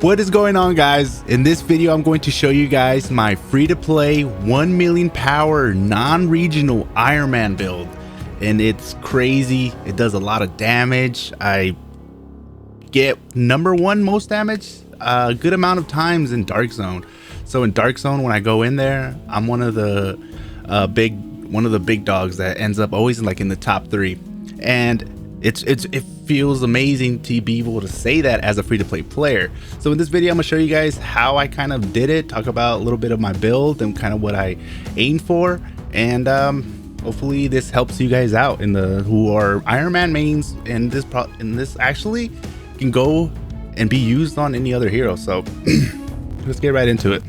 What is going on, guys? In this video I'm going to show you guys my free-to-play 1 million power non-regional Iron Man build, and it's crazy. It does a lot of damage. I get #1 most damage a good amount of times in Dark Zone. So in Dark Zone, when I go in there, I'm one of the big dogs that ends up always in the top 3, and it feels amazing to be able to say that as a free-to-play player. So in this video I'm gonna show you guys how I kind of did it, talk about a little bit of my build and kind of what I aim for, and hopefully this helps you guys out who are Iron Man mains, and this actually can go and be used on any other hero. So let's get right into it.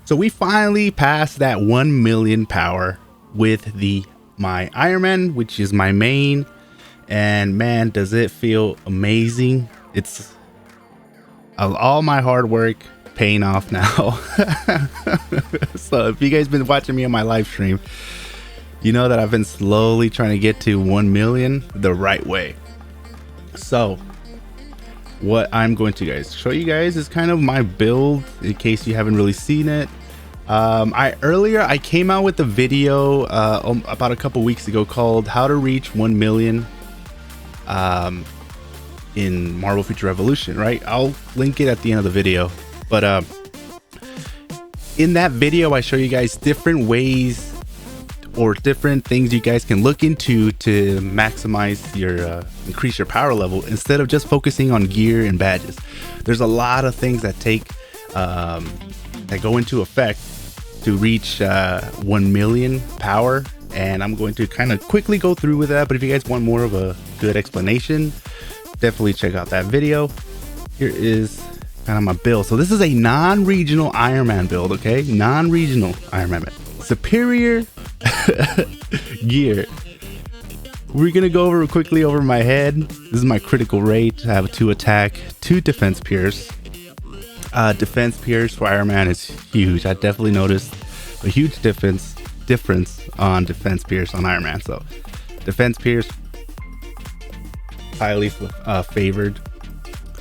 So we finally passed that 1 million power with my Iron Man, which is my main, and man, does it feel amazing. It's all my hard work paying off now. So if you guys been watching me on my live stream, you know that I've been slowly trying to get to 1 million the right way. So what I'm going to show you guys is kind of my build in case you haven't really seen it. I came out with a video about a couple weeks ago called how to reach 1 million in Marvel Future Revolution, right? I'll link it at the end of the video, but in that video I show you guys different ways or different things you guys can look into to maximize your increase your power level instead of just focusing on gear and badges. There's a lot of things that that go into effect to reach 1 million power, and I'm going to kind of quickly go through with that. But if you guys want more of a good explanation, definitely check out that video. Here is kind of my build. So this is a non-regional Iron Man build, okay? Non-regional Iron Man. Superior gear. We're gonna go quickly over my head. This is my critical rate. I have a 2 attack, 2 defense pierce. Defense pierce for Iron Man is huge. I definitely noticed a huge difference on defense pierce on Iron Man. So defense pierce, highly favored.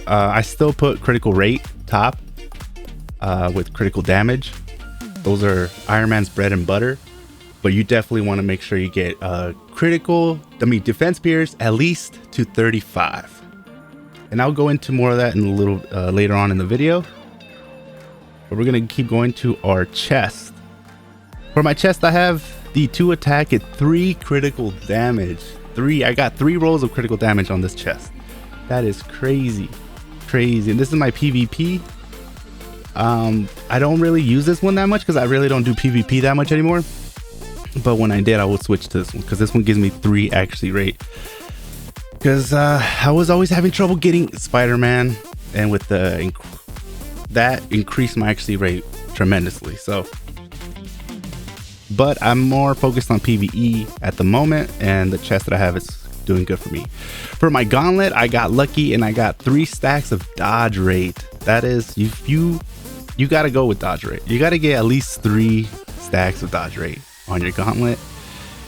I still put critical rate top with critical damage. Those are Iron Man's bread and butter, but you definitely want to make sure you get defense pierce at least to 35. And I'll go into more of that in a little later on in the video. But we're gonna keep going to our chest. For my chest, I have the 2 attack at 3 critical damage. I got 3 rolls of critical damage on this chest. That is crazy. And this is my PvP. I don't really use this one that much because I really don't do PvP that much anymore. But when I did, I would switch to this one because this one gives me 3 accuracy rate. Because I was always having trouble getting Spider-Man, and with that increased my accuracy rate tremendously. So, but I'm more focused on PvE at the moment, and the chest that I have is doing good for me. For my gauntlet, I got lucky and I got 3 stacks of dodge rate. That is, you got to go with dodge rate. You got to get at least 3 stacks of dodge rate on your gauntlet.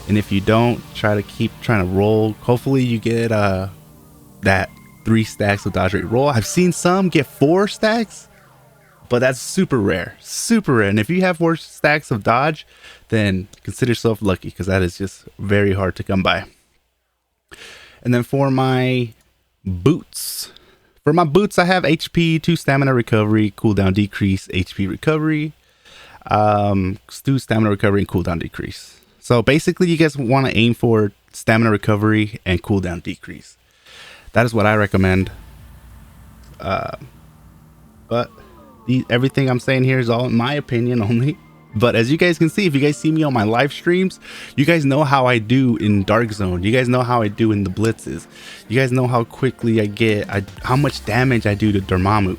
And if you don't, keep trying to roll. Hopefully you get that 3 stacks of dodge rate roll. I've seen some get 4 stacks, but that's super rare. And if you have 4 stacks of dodge, then consider yourself lucky, because that is just very hard to come by. And then for my boots, I have HP, 2 stamina recovery, cooldown decrease, HP recovery, 2 stamina recovery and cooldown decrease. So basically you guys want to aim for stamina recovery and cooldown decrease. That is what I recommend. But everything I'm saying here is all in my opinion only. But as you guys can see, if you guys see me on my live streams, you guys know how I do in Dark Zone. You guys know how I do in the blitzes. You guys know how quickly how much damage I do to Dormammu.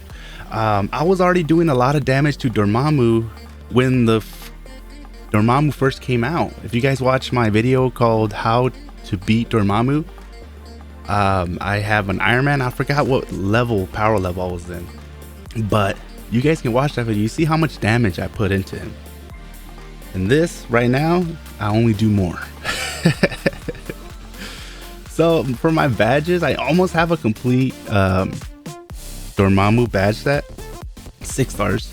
I was already doing a lot of damage to Dormammu when the Dormammu first came out. If you guys watch my video called how to beat Dormammu, I have an Iron Man. I forgot what power level I was in, but you guys can watch that video. You see how much damage I put into him. And this right now, I only do more. So for my badges, I almost have a complete Dormammu badge set, 6 stars.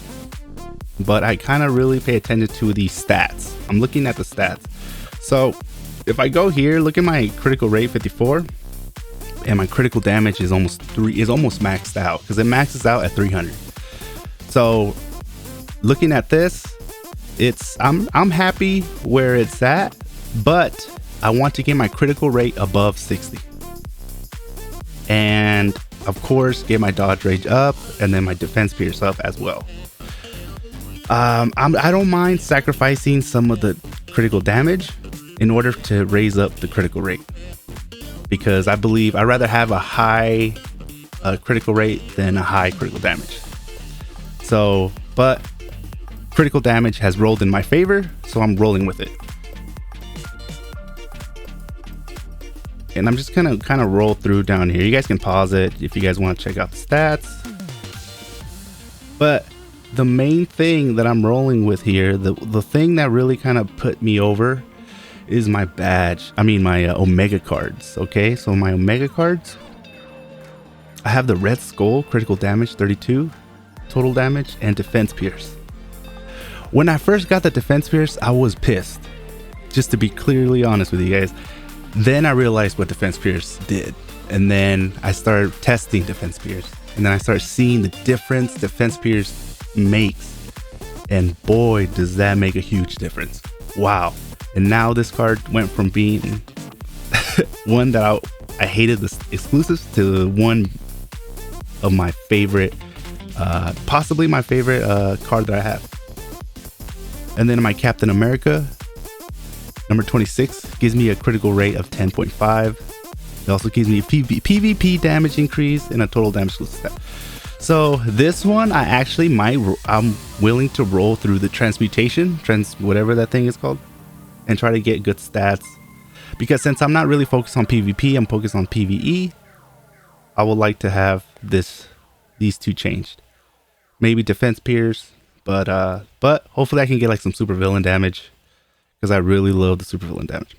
But I kind of really pay attention to the stats. I'm looking at the stats. So if I go here, look at my critical rate 54, and my critical damage is almost maxed out, because it maxes out at 300. So looking at this, I'm happy where it's at, but I want to get my critical rate above 60, and of course get my dodge range up, and then my defense pierce up as well. I don't mind sacrificing some of the critical damage in order to raise up the critical rate, because I believe I'd rather have a high critical rate than a high critical damage. So, but critical damage has rolled in my favor, so I'm rolling with it. And I'm just gonna kind of roll through down here. You guys can pause it if you guys want to check out the stats. But the main thing that I'm rolling with here, the thing that really kind of put me over, is my badge. I mean my Omega cards. Okay, so my Omega cards, I have the Red Skull, critical damage 32, total damage, and defense pierce. When I first got the defense pierce, I was pissed, just to be clearly honest with you guys. Then I realized what defense pierce did, and then I started testing defense pierce, and then I started seeing the difference defense pierce makes, and boy does that make a huge difference. Wow. And now this card went from being one that I hated the exclusives to one of my favorite, possibly my favorite card that I have. And then my Captain America number 26 gives me a critical rate of 10.5. It also gives me a PvP damage increase and a total damage stat. So this one, I'm willing to roll through the transmutation, whatever that thing is called, and try to get good stats. Because since I'm not really focused on PvP, I'm focused on PvE, I would like to have these two changed. Maybe defense pierce, but hopefully I can get like some super villain damage, because I really love the super villain damage.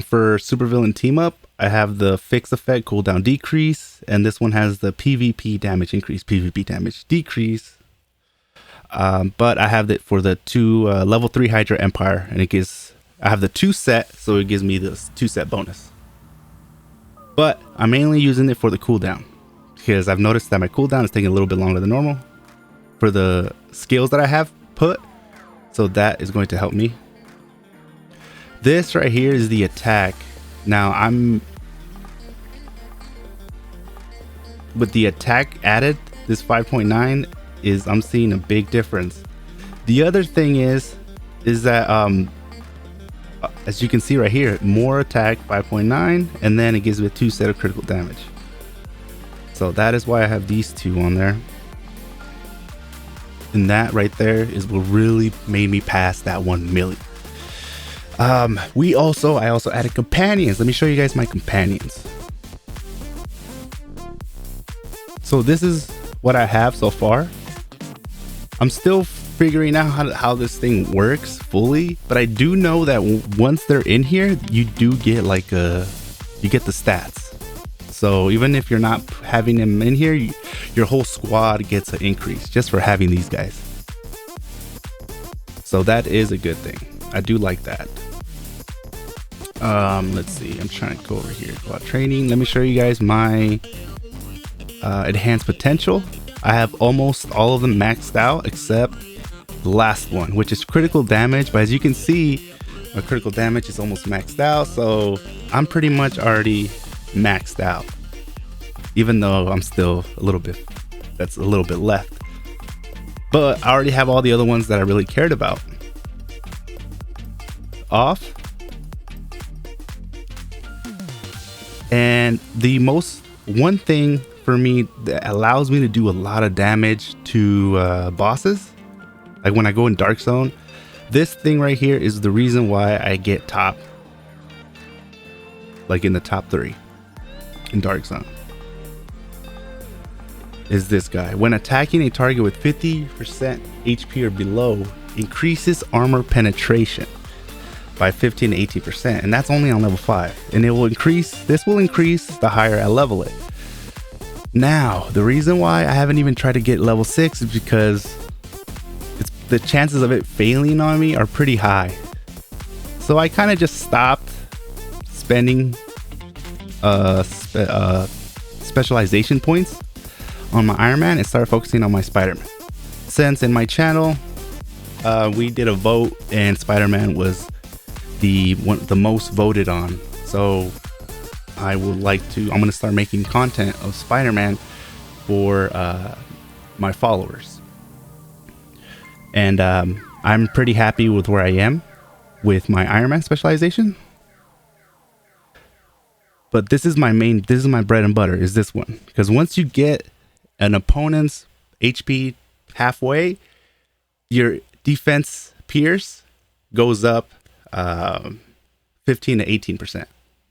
For super villain team up, I have the fixed effect cooldown decrease, and this one has the PvP damage increase, PvP damage decrease. But I have it for the two level 3 Hydra Empire, and I have the 2 set, so it gives me this 2 set bonus. But I'm mainly using it for the cooldown, because I've noticed that my cooldown is taking a little bit longer than normal for the skills that I have put, so that is going to help me. This right here is the attack. Now with the attack added, this 5.9 I'm seeing a big difference. The other thing is that as you can see right here, more attack 5.9, and then it gives me a 2 set of critical damage. So that is why I have these two on there. And that right there is what really made me pass that 1 million. I also added companions. Let me show you guys my companions. So this is what I have so far. I'm still figuring out how this thing works fully, but I do know that once they're in here, you do get you get the stats. So even if you're not having them in here, your whole squad gets an increase just for having these guys. So that is a good thing. I do like that. Let's see, I'm trying to go over here, squad training. Let me show you guys my enhanced potential. I have almost all of them maxed out except the last one, which is critical damage. But as you can see, my critical damage is almost maxed out, so I'm pretty much already maxed out, even though I'm still a little bit left. But I already have all the other ones that I really cared about off. And the one thing for me that allows me to do a lot of damage to bosses, like when I go in Dark Zone, this thing right here is the reason why I get top, like in the top 3 in Dark Zone, is this guy. When attacking a target with 50% HP or below, increases armor penetration. by 15 to 18%, and that's only on level 5, and it will increase, this will increase the higher I level it. Now the reason why I haven't even tried to get level 6 is because the chances of it failing on me are pretty high. So I kind of just stopped spending specialization points on my Iron Man and started focusing on my Spider-Man. Since in my channel we did a vote and Spider-Man was the most voted on, so I would like to, I'm gonna start making content of Spider-Man for my followers. And I'm pretty happy with where I am with my Iron Man specialization. But this is my bread and butter, is this one. Because once you get an opponent's HP halfway, your defense pierce goes up 15 to 18%.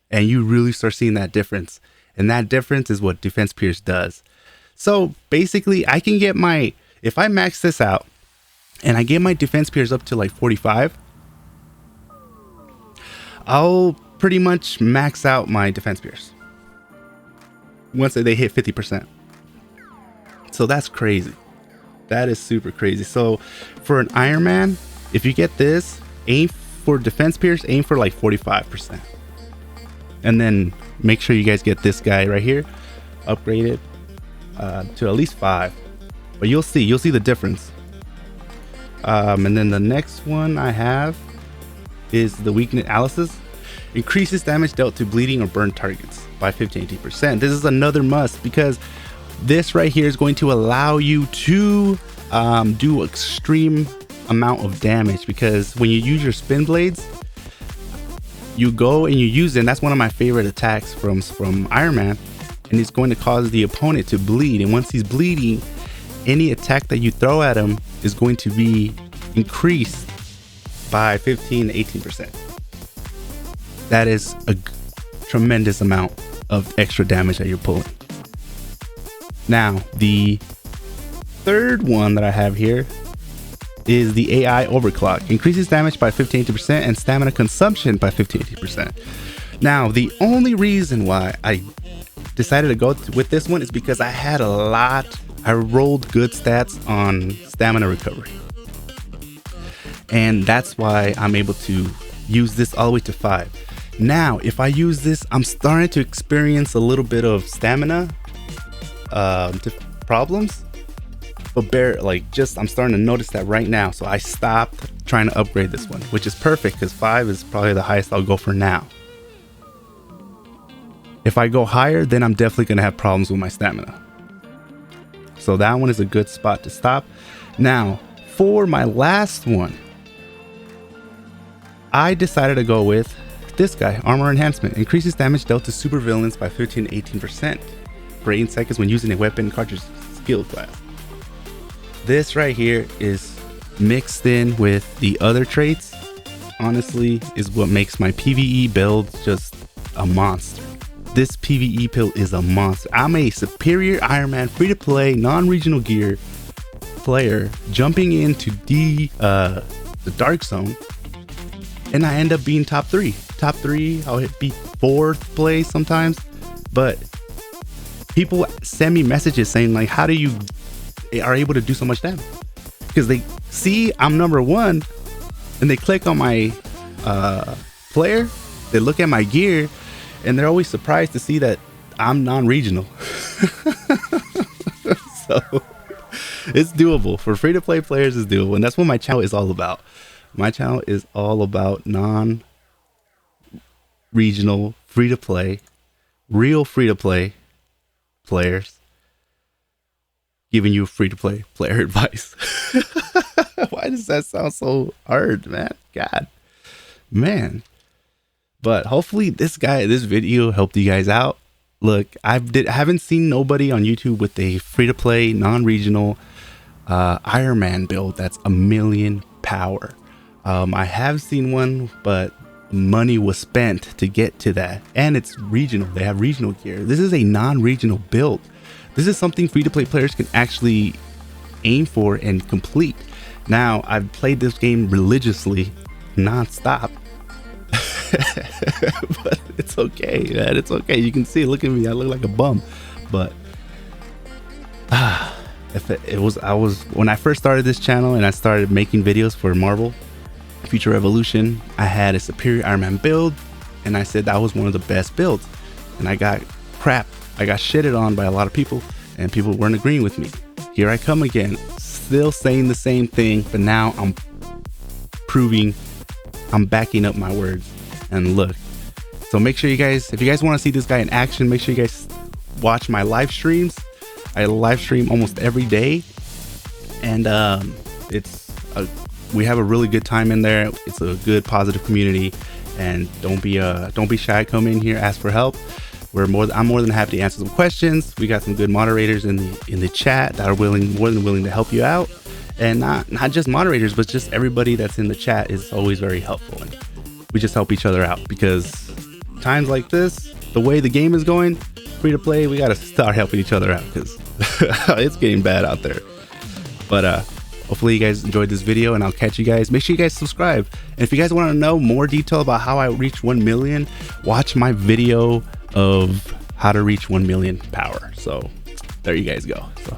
And you really start seeing that difference. And that difference is what defense pierce does. So basically I can get my, if I max this out and I get my defense pierce up to like 45, I'll pretty much max out my defense pierce once they hit 50%. So that's crazy. That is super crazy. So for an Iron Man, if you get this, aim for defense pierce, aim for like 45%. And then make sure you guys get this guy right here upgraded to at least 5. But you'll see the difference. And then the next one I have is the weakness analysis. Increases damage dealt to bleeding or burned targets by 15%. This is another must because this right here is going to allow you to do extreme amount of damage, because when you use your spin blades, you go and you use it, and that's one of my favorite attacks from Iron Man, and it's going to cause the opponent to bleed. And once he's bleeding, any attack that you throw at him is going to be increased by 15 to 18%. That is a tremendous amount of extra damage that you're pulling. Now, the third one that I have here is the AI overclock. Increases damage by 15% and stamina consumption by 15%. Now, the only reason why I decided to go with this one is because I rolled good stats on stamina recovery. And that's why I'm able to use this all the way to 5. Now, if I use this, I'm starting to experience a little bit of stamina problems. But I'm starting to notice that right now. So I stopped trying to upgrade this one, which is perfect because 5 is probably the highest I'll go for now. If I go higher, then I'm definitely going to have problems with my stamina. So that one is a good spot to stop. Now, for my last one, I decided to go with this guy, Armor Enhancement. Increases damage dealt to supervillains by 15 to 18% for 8 seconds when using a weapon cartridge skill class. This right here is mixed in with the other traits, honestly, is what makes my PvE build just a monster. This PvE build is a monster. I'm a superior Iron Man free-to-play non-regional gear player jumping into the Dark Zone, and I end up being top 3. Top 3, I'll be 4th place sometimes, but people send me messages saying like, how do you are able to do so much damage? Because they see I'm number 1 and they click on my player, they look at my gear, and they're always surprised to see that I'm non-regional. So it's doable for free-to-play players. It's doable, and that's what my channel is all about. My channel is all about non-regional free-to-play, real free-to-play players giving you free-to-play player advice. Why does that sound so hard, man? God, man. But hopefully this video helped you guys out. Look, I haven't seen nobody on YouTube with a free-to-play non-regional Iron Man build that's 1,000,000 power. I have seen one, but money was spent to get to that, and it's regional. They have regional gear. This is a non-regional build. This is something free-to-play players can actually aim for and complete. Now, I've played this game religiously, non-stop, But it's okay, man. It's okay. You can see, look at me. I look like a bum. But if it was, when I first started this channel and I started making videos for Marvel Future Revolution, I had a superior Iron Man build, and I said that was one of the best builds. And I got crap. I got shitted on by a lot of people, and people weren't agreeing with me. Here I come again, still saying the same thing, but now I'm proving, I'm backing up my words. And look, so make sure you guys, if you guys want to see this guy in action, make sure you guys watch my live streams. I live stream almost every day, and we have a really good time in there. It's a good, positive community, and don't be shy. Come in here, ask for help. I'm more than happy to answer some questions. We got some good moderators in the chat that are more than willing to help you out, and not just moderators, but just everybody that's in the chat is always very helpful. And we just help each other out, because times like this, the way the game is going, free to play, we got to start helping each other out, because it's getting bad out there. But hopefully you guys enjoyed this video, and I'll catch you guys. Make sure you guys subscribe. And if you guys want to know more detail about how I reach 1 million, watch my video of how to reach 1 million power. So there you guys go. So